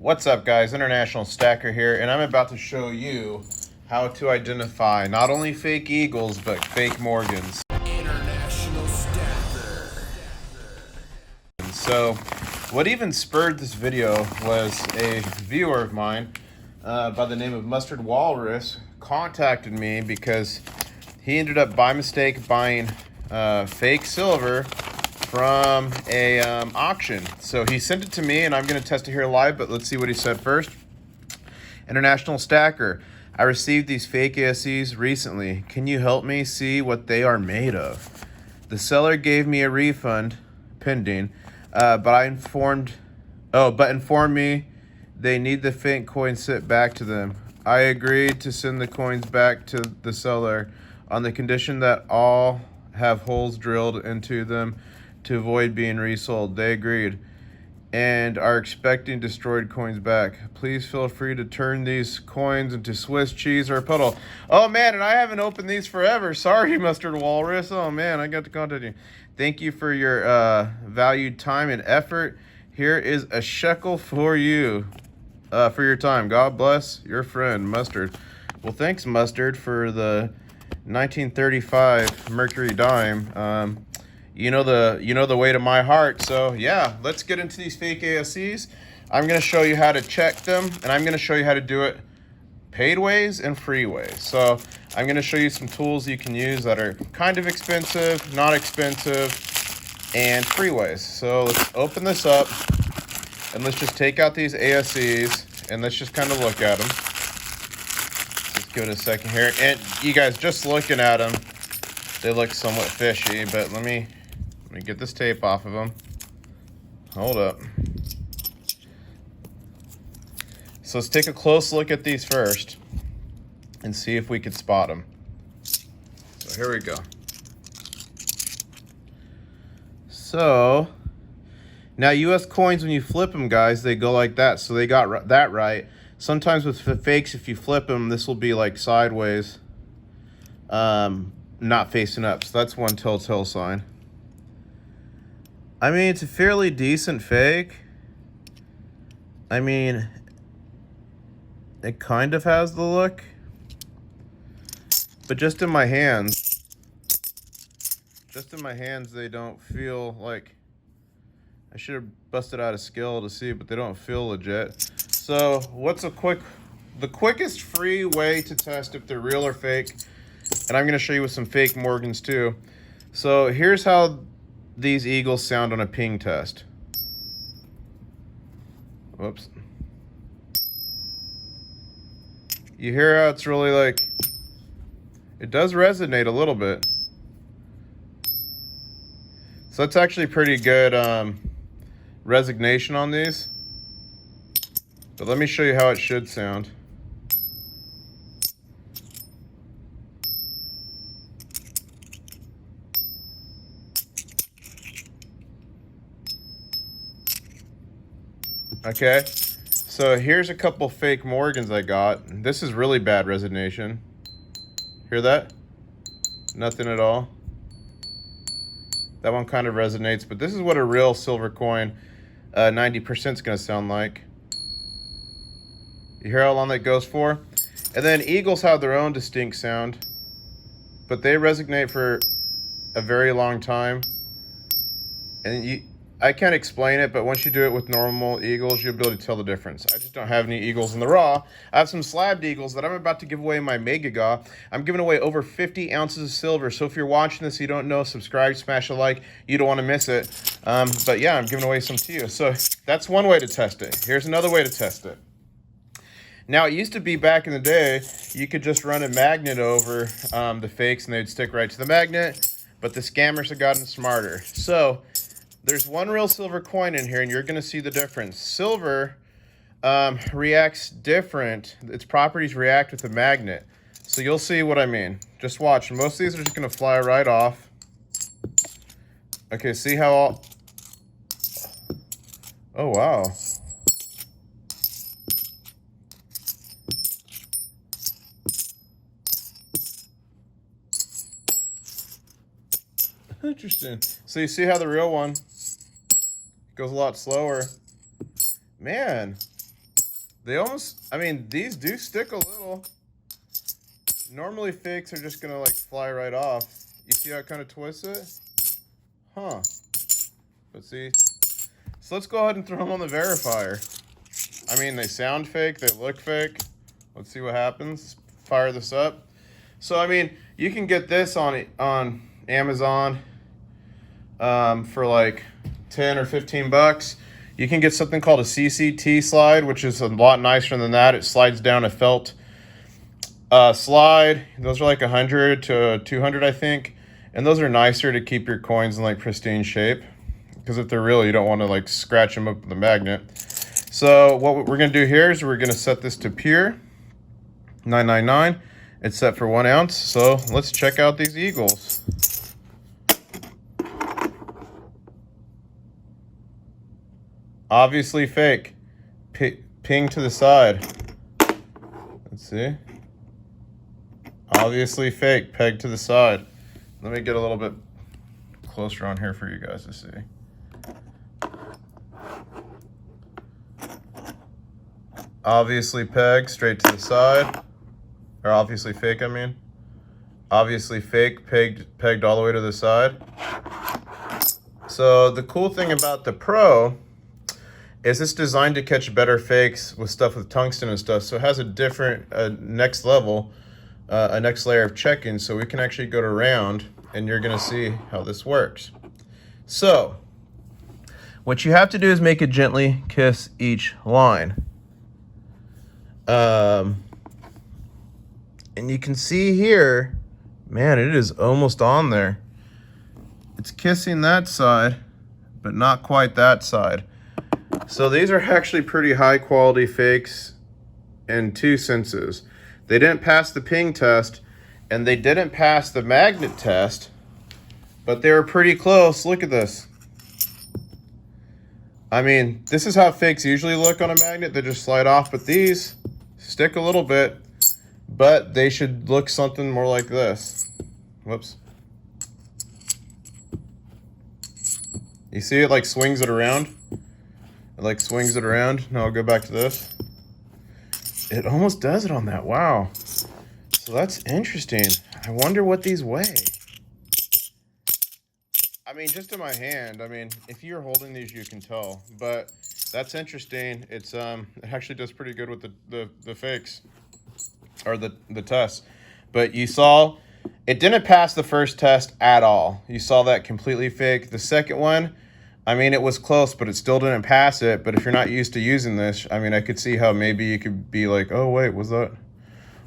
What's up, guys? International Stacker here, and I'm about to show you how to identify not only fake Eagles but fake Morgans. International Stacker. And so what even spurred this video was a viewer of mine by the name of Mustard Walrus contacted me because he ended up by mistake buying fake silver from a auction. So he sent it to me, and I'm going to test it here live, but let's see what he said first. International Stacker, I received these fake ASCs recently. Can you help me see what they are made of? The seller gave me a refund pending, but informed me they need the fake coins sent back to them. I agreed to send the coins back to the seller on the condition that all have holes drilled into them to avoid being resold. They agreed and are expecting destroyed coins back. Please feel free to turn these coins into Swiss cheese or a puddle. Oh man, and I haven't opened these forever. Sorry, Mustard Walrus. Oh man, I got to contact you. Thank you for your valued time and effort. Here is a shekel for you for your time. God bless your friend, Mustard. Well, thanks, Mustard, for the 1935 Mercury dime. You know the way to my heart. So yeah, let's get into these fake ASCs. I'm going to show you how to check them, and I'm going to show you how to do it paid ways and free ways. So I'm going to show you some tools you can use that are kind of expensive, not expensive, and free ways. So let's open this up, and let's just take out these ASCs, and let's just kind of look at them. Let's give it a second here. And you guys, just looking at them, they look somewhat fishy, but let me get this tape off of them. Hold up. So let's take a close look at these first and see if we could spot them. So here we go. So now US coins, when you flip them, guys, they go like that. So they got that right. Sometimes with fakes, if you flip them, this will be like sideways, not facing up. So that's one telltale sign. I mean, it's a fairly decent fake. I mean, it kind of has the look, but just in my hands, they don't feel like, I should have busted out a skill to see, but they don't feel legit. So what's the quickest free way to test if they're real or fake? And I'm going to show you with some fake Morgans too. So here's how these Eagles sound on a ping test. Whoops. You hear how it's really like, it does resonate a little bit. So that's actually pretty good resignation on these. But let me show you how it should sound. Okay, so here's a couple fake Morgans I got. This is really bad resignation. Hear that? Nothing at all. That one kind of resonates, but this is what a real silver coin 90% is going to sound like. You hear how long that goes for? And then Eagles have their own distinct sound, but they resonate for a very long time. And I can't explain it, but once you do it with normal Eagles, you'll be able to tell the difference. I just don't have any Eagles in the raw. I have some slabbed Eagles that I'm about to give away in my Mega Gaw. I'm giving away over 50 ounces of silver. So if you're watching this, you don't know, subscribe, smash a like. You don't want to miss it. But yeah, I'm giving away some to you. So that's one way to test it. Here's another way to test it. Now, it used to be back in the day, you could just run a magnet over the fakes and they'd stick right to the magnet. But the scammers have gotten smarter. So there's one real silver coin in here, and you're going to see the difference. Silver reacts different. Its properties react with a magnet. So you'll see what I mean. Just watch. Most of these are just going to fly right off. Okay, see how all... Oh, wow. Interesting. So you see how the real one goes a lot slower. Man, They almost, I mean, these do stick a little. Normally fakes are just gonna like fly right off. You see how it kind of twists it? Huh. But see, so let's go ahead and throw them on the verifier. I mean, they sound fake, they look fake. Let's see what happens. Fire this up. So I mean, you can get this on Amazon for like 10 or 15 bucks. You can get something called a CCT slide, which is a lot nicer than that. It slides down a felt slide. Those are like 100 to 200, I think. And those are nicer to keep your coins in like pristine shape. Because if they're real, you don't want to like scratch them up with a magnet. So what we're going to do here is we're going to set this to pure 999. It's set for 1 ounce. So let's check out these eagles. Obviously fake. Ping to the side. Let's see. Obviously fake. Peg to the side. Let me get a little bit closer on here for you guys to see. Obviously peg, straight to the side. Or obviously fake, I mean. Obviously fake, pegged all the way to the side. So the cool thing about the Pro is it's designed to catch better fakes with stuff with tungsten and stuff. So it has a different next level, a next layer of checking. So we can actually go to round and you're gonna see how this works. So what you have to do is make it gently kiss each line. And you can see here, man, it is almost on there. It's kissing that side, but not quite that side. So these are actually pretty high quality fakes in 2 senses. They didn't pass the ping test and they didn't pass the magnet test, but they were pretty close. Look at this. I mean, this is how fakes usually look on a magnet. They just slide off, but these stick a little bit, but they should look something more like this. Whoops. You see it like swings it around? It like swings it around. Now I'll go back to this. It almost does it on that. Wow. So that's interesting. I wonder what these weigh. I mean, just in my hand. I mean, if you're holding these, you can tell. But that's interesting. It's it actually does pretty good with the fakes or the tests. But you saw it didn't pass the first test at all. You saw that completely fake. The second one, I mean, it was close, but it still didn't pass it. But if you're not used to using this, I mean, I could see how maybe you could be like, oh, wait, was that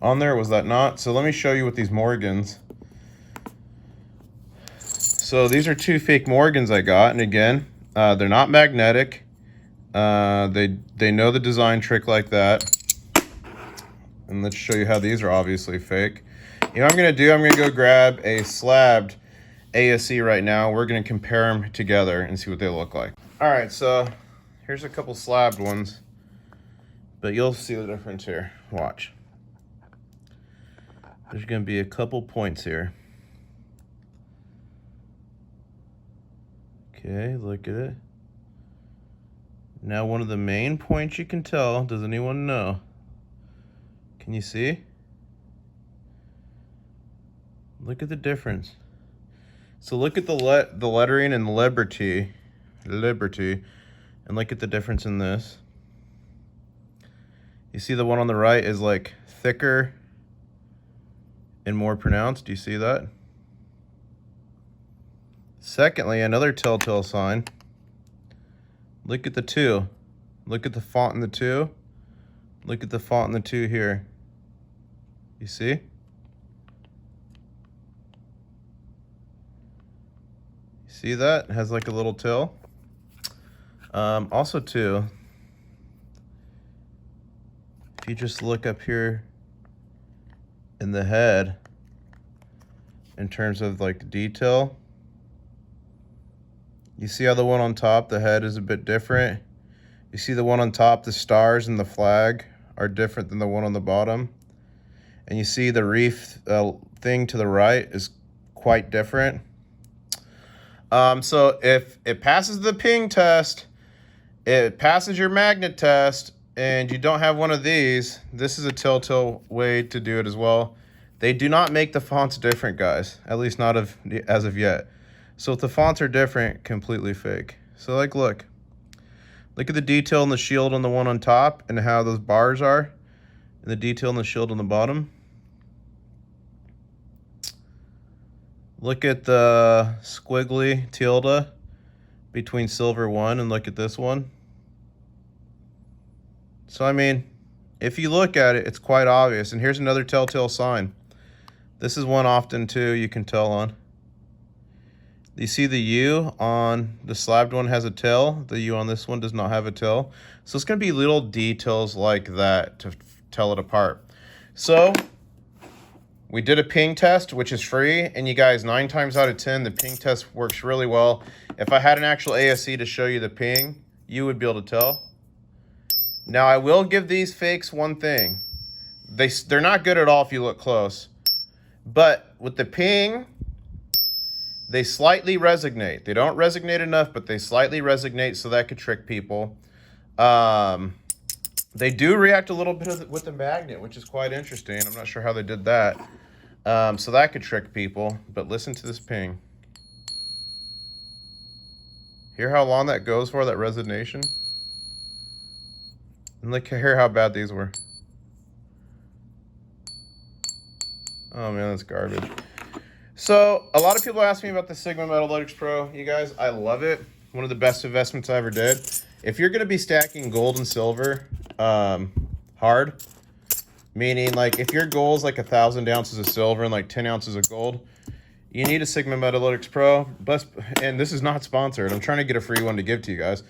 on there? Was that not? So let me show you with these Morgans. So these are 2 fake Morgans I got. And again, they're not magnetic. They know the design trick like that. And let's show you how these are obviously fake. You know what I'm going to do? I'm going to go grab a slabbed ASE right now. We're going to compare them together and see what they look like. All right, so here's a couple slabbed ones, but you'll see the difference here. Watch. There's going to be a couple points here. Okay, look at it. Now one of the main points you can tell, does anyone know? Can you see? Look at the difference. So look at the lettering in Liberty, and look at the difference in this. You see the one on the right is like thicker and more pronounced. Do you see that? Secondly, another telltale sign. Look at the 2. Look at the font in the 2. Look at the font in the 2 here. You see? See that? It has like a little till. Also too, if you just look up here in the head, in terms of like detail, you see how the one on top, the head is a bit different. You see the one on top, the stars and the flag are different than the one on the bottom. And you see the reef thing to the right is quite different. So if it passes the ping test, it passes your magnet test, and you don't have one of these, this is a telltale way to do it as well. They do not make the fonts different, guys. At least not as of yet. So if the fonts are different, completely fake. So like, look at the detail in the shield on the one on top and how those bars are, and the detail in the shield on the bottom. Look at the squiggly tilde between silver 1 and look at this one. So I mean, if you look at it, it's quite obvious. And here's another telltale sign. This is one often too you can tell on. You see the U on the slabbed one has a tail. The U on this one does not have a tail. So it's going to be little details like that to tell it apart. So we did a ping test, which is free. And you guys, 9 times out of 10, the ping test works really well. If I had an actual ASC to show you the ping, you would be able to tell. Now, I will give these fakes one thing. They're not good at all if you look close. But with the ping, they slightly resonate. They don't resonate enough, but they slightly resonate, so that could trick people. They do react a little bit with the magnet, which is quite interesting. I'm not sure how they did that. So that could trick people, but listen to this ping. Hear how long that goes for, that resonation? And look, hear how bad these were. Oh man, that's garbage. So a lot of people ask me about the Sigma Metalytics Pro. You guys, I love it. One of the best investments I ever did. If you're gonna be stacking gold and silver hard, meaning like if your goal is like 1,000 ounces of silver and like 10 ounces of gold, you need a Sigma Metalytics Pro. And this is not sponsored. I'm trying to get a free one to give to you guys.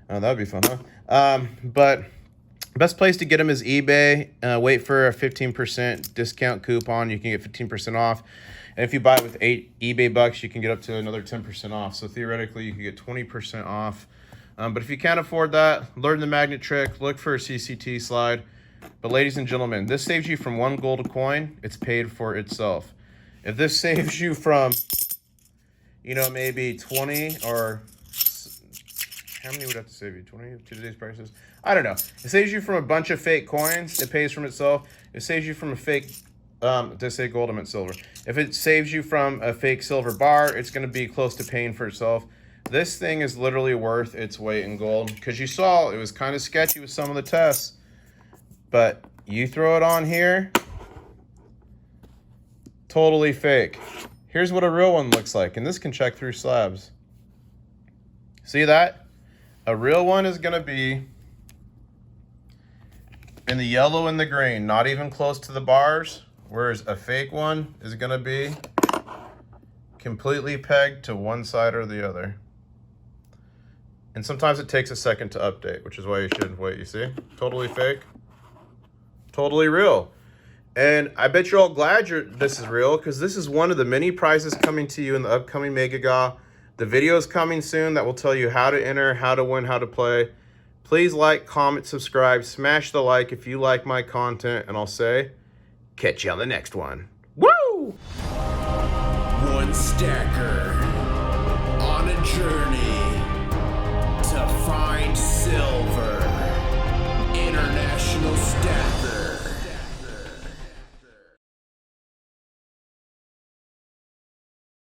That'd be fun, huh? But best place to get them is eBay. Wait for a 15% discount coupon. You can get 15% off. And if you buy it with 8 eBay bucks, you can get up to another 10% off. So theoretically, you can get 20% off. But if you can't afford that, learn the magnet trick. Look for a CCT slide. But ladies and gentlemen, this saves you from 1 gold coin. It's paid for itself. If this saves you from, you know, maybe 20 or how many would have to save you? 20 to today's prices? I don't know. It saves you from a bunch of fake coins. It pays from itself. It saves you from a fake, to say gold, I meant silver. If it saves you from a fake silver bar, it's going to be close to paying for itself. This thing is literally worth its weight in gold. Because you saw it was kind of sketchy with some of the tests. But you throw it on here, totally fake. Here's what a real one looks like. And this can check through slabs. See that? A real one is going to be in the yellow and the green, not even close to the bars, whereas a fake one is going to be completely pegged to one side or the other. And sometimes it takes a second to update, which is why you shouldn't wait, you see? Totally fake, totally real. And I bet you're all glad this is real, because this is one of the many prizes coming to you in the upcoming Mega Ga. The video is coming soon that will tell you how to enter, how to win, how to play. Please like, comment, subscribe, smash the like if you like my content, and I'll say, catch you on the next one. Woo! One stacker.